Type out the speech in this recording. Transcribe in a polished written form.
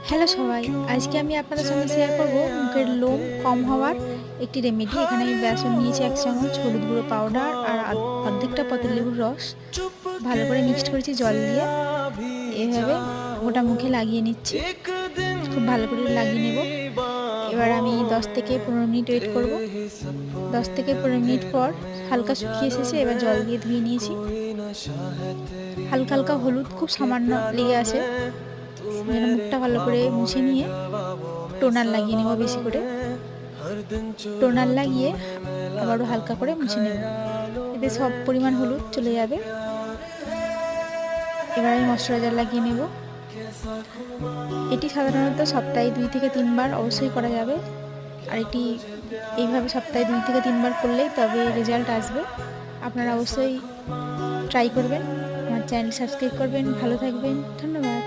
Hello সবাই, আজকে আমি আপনাদের সঙ্গে শেয়ার করব মুখের লোম কম হওয়ার একটি রেমেডি। এখানে আমি বেসন নিয়েছি 1 চামচ, হলুদ গুঁড়ো পাউডার আর অর্ধেকটা পাতিলেবুর রস ভালো করে মিক্সড করেছি জল দিয়ে। এভাবে গোটা মুখে লাগিয়ে নিচ্ছি, খুব ভালো করে লাগিয়ে নেব। এবার আমি 10 থেকে 15 মিনিট ওয়েট করব। 10 থেকে 15 মিনিট পর হালকা শুকিয়ে এসেছে, এবার জল দিয়ে ধুয়ে নিয়েছি। হালকা হালকা হলুদ খুব সামান্য লেগে আছে, যেন মুখটা ভালো করে মুছে নিয়ে টোনার লাগিয়ে নেব। বেশি করে টোনার লাগিয়ে আবারও হালকা করে মুছে নেব, এতে সব পরিমাণ হলুদ চলে যাবে। এবার আমি ময়শ্চারাইজার লাগিয়ে নেব। এটি সাধারণত সপ্তাহে 2 থেকে 3 বার অবশ্যই করা যাবে, আর এটি এইভাবে সপ্তাহে 2 থেকে 3 বার করলেই তবে রেজাল্ট আসবে। আপনারা অবশ্যই ট্রাই করবেন। আমার চ্যানেল সাবস্ক্রাইব করবেন। ভালো থাকবেন, ধন্যবাদ।